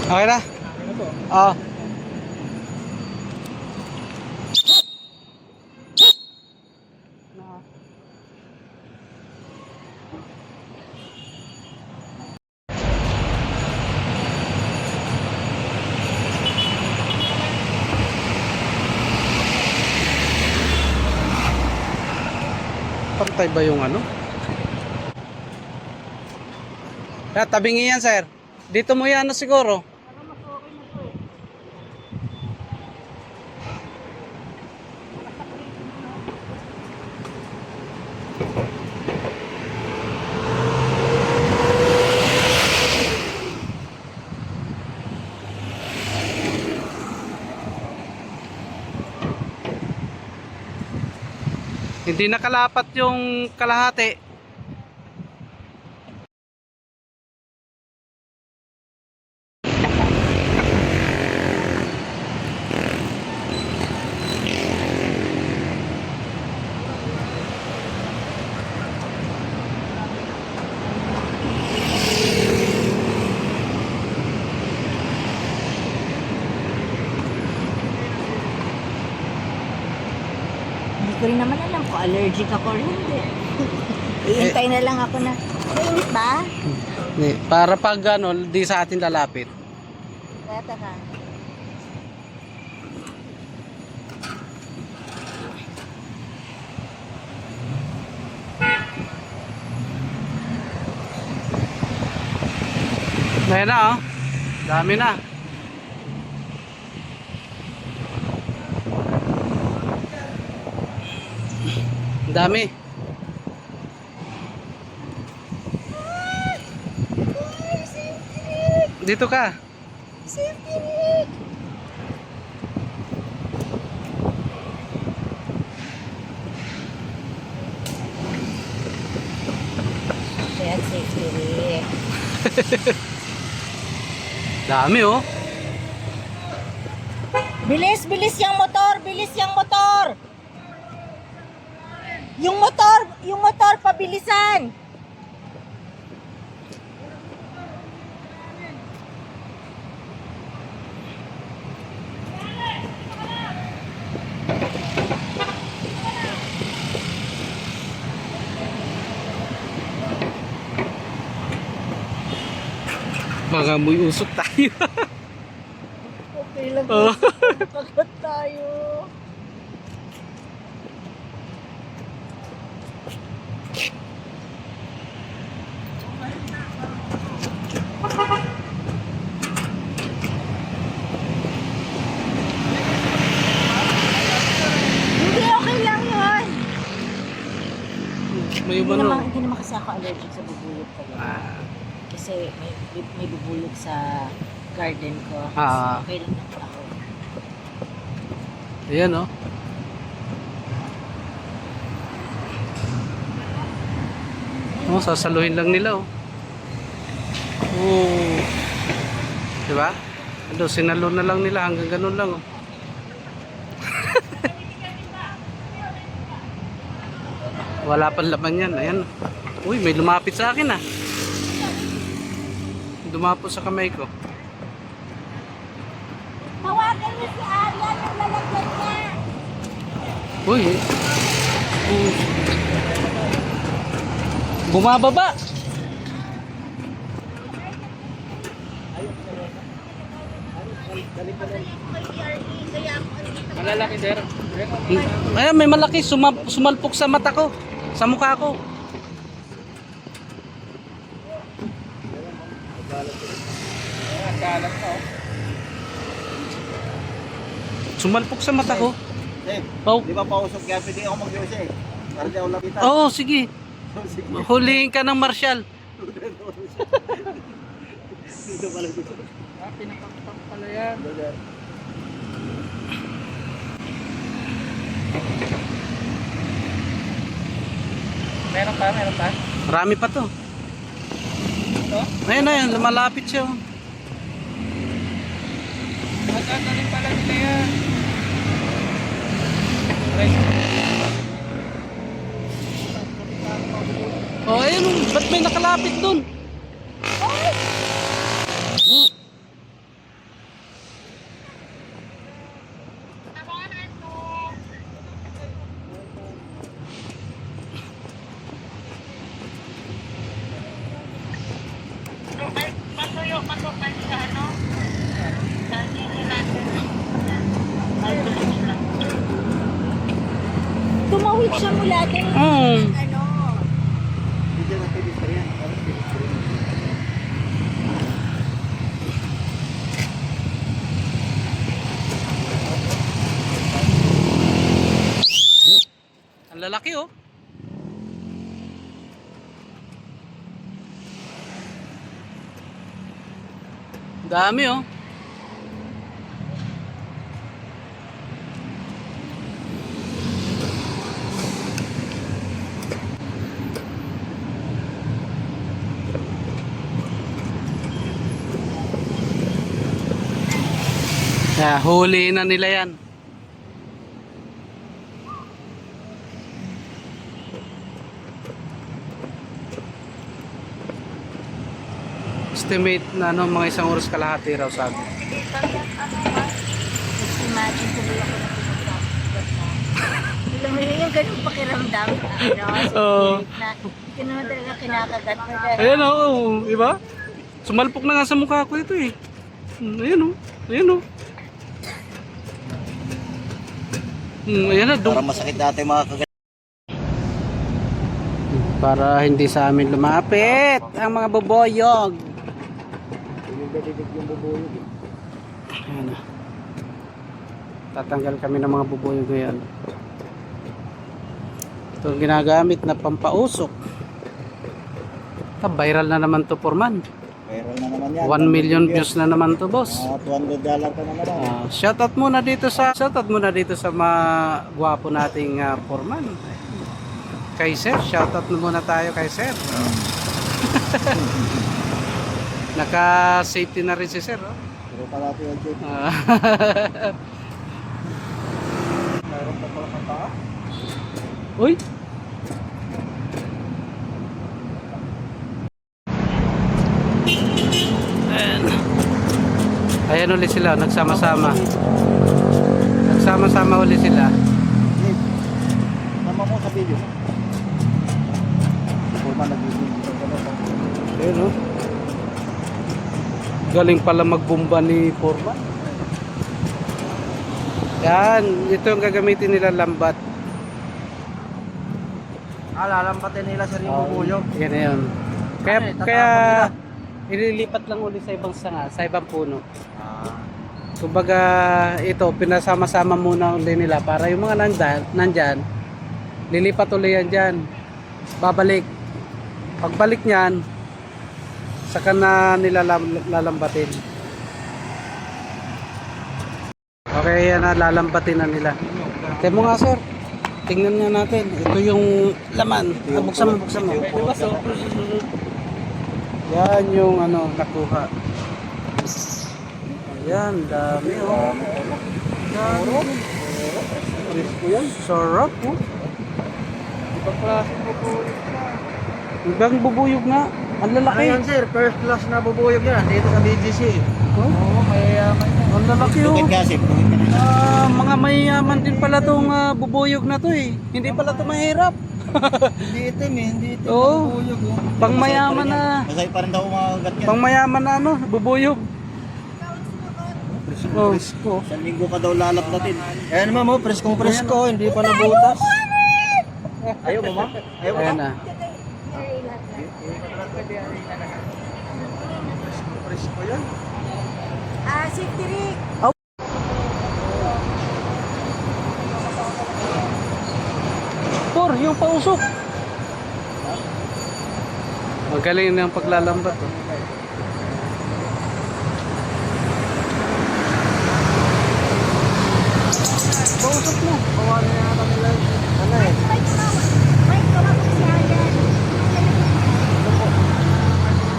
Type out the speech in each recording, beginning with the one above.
Okay na? Ano po? Oo. Pantay ba yung ano? Kaya tabingi yan, sir. Dito mo yan, ano siguro? Hindi nakalapat yung kalahati. Hindi ko rin naman alam kung allergic ako or hindi. Iintay na lang ako na, mainit ba? Para pag ano, di sa atin lalapit. Kaya ka. Ayan na, oh. Dami na. Dami. Dito ka. Safety net! Kaya safety net. Dami, oh. Bilis, bilis yung motor! Bilis yung motor! Yung motor, pabilisan! Baka may usok tayo. Okay lang. Oh. Pagod tayo. Hindi, okay lang yun. May umano. Hindi naman kasi ako allergic sa bubulog talaga. Ah. Kasi may bubulog sa garden ko. Ah. Okay lang naman ako. Ayan, oh. Oh, sasaluhin lang nila, oh. Oh. Diba? Ano, sinalo na lang nila hanggang ganun lang, oh. Wala pang laman yan. Ayan. Uy, may lumapit sa akin, ah. Dumapo sa kamay ko. Tawagan niyo si Arian yung lalagyan niya. Uy. Bumababa. Malalaki, sir. Ayan, may malaki. Sumalpok sa mata ko. Sa mukha ko. Kalat pa, oh. Sumalpok sa mata ko. Dave, Oh. di ba pausok kaya pwede ako mag-iusa eh. Para di ako lapitan. Oo, sige. Sige. Hulihin ka ng marshal. Dito pala dito. Ah, pinapakpak pala yan. Meron pa, meron pa. Marami pa to. Ito? Ayun, ayun. Lumalapit siya, oh. Magkakaling pala nila yan. Oh, ayun. Ba't may nakalapit dun? siya mula din. Mm. Ano? Hindi na pedestrian. Parang pedestrian. Ang lalaki oh. Dami oh. Yeah, huli na nila yan. Estimate na ano, mga isang oras kalahati raw sabi. Imagine tuloy ako na pinagkakot na. Alam mo yun, yung ganun pakiramdam. Ano, Oo. na, hindi ka naman talaga kinakagat mo dahil. Ayan oh, iba? Sumalpok na nga sa mukha ko ito eh. Ayan oh, ayan oh. Ayan na, Para masakit dati mga kagat. para hindi sa amin lumapit ang mga boboyog. Yung dadidig yung bubuyog. Ayan na. Tatanggal kami ng mga boboyog ngayon. Ito ang ginagamit na pampausok. Viral na naman to, Foreman. Meron na naman yan. 1 million views na naman to, boss. $200 ka na naman. Shoutout muna dito sa mga gwapo nating foreman. Kay Sir, shoutout muna tayo kay Sir. Naka-safety na rin si Sir. Oh. Pero pala ito yung jeep. Meron pa pala kang paa? Uy! Ayan ulit sila, nagsama-sama. Nagsama-sama ulit sila. Jeep. Tama mo sa video. Purman nag-video. Ayun oh. Galing pala magbomba ni Foreman. Yan, ito yung gagamitin nila lambat. Lalampatin nila sir yung bubuyog. Yan na yun. Kaya, Ano eh, tatapon kaya nila? ililipat lang ulit sa ibang sanga, sa ibang puno. Kumbaga ito, pinasama-sama muna ulit nila para yung mga nandyan, lilipat ulit yan dyan. Babalik. Pagbalik nyan, saka na nila lalambatin. Okay, yan na, lalambatin na nila. Tingnan mo nga sir, tingnan nga natin. Ito yung laman. Buksan mo, buksan mo. Yan yung ano, nakuha. Ayan, dami oh. Yan. Sarap oh. Ibang klaseng bubuyog na. Ibang bubuyog nga. Ang lalaki. Ano yan sir? First class na bubuyog yan. Dito sa BGC. Oh, Oo, mayayaman yan. ang lalaki oh. Kasi, Mga mayayaman din pala tong bubuyog na to eh. Hindi pala to mahirap. hindi itim eh. Hindi itim Oo. na bubuyog. Pangmayaman na. Masay pa rin daw umagat yan. Pangmayaman na ano, bubuyog. Oh. Presko. Sa linggo ka daw lalapdatin. Ayan naman mo, preskong presko. Hindi pa nabutas. Ayaw mo ma? Ayaw mo Ayan ma? na. Presko yan. Safety Rick. Por, yung pausok. Magaling ng paglalambat oh. Pausok mo. Kawalan na natin nila. Ano eh? May tumawag siya yan.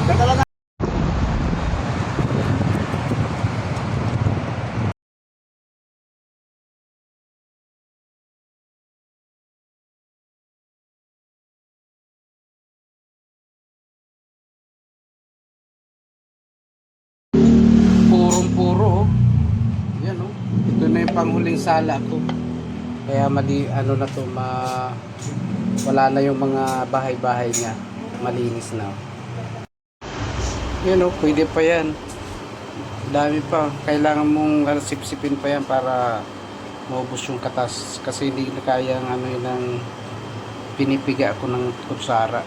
Teka lang. Purong-puro oh. Yan oh. Ito na yung panghuling sala ko. Kaya ano na to, wala na yung mga bahay-bahay niya. Malinis na. Yan oh, pwede pa yan. Dami pa. Kailangan mong sipsipin pa yan para maubos yung katas. Kasi hindi na kaya ng pinipiga ako ng kutsara.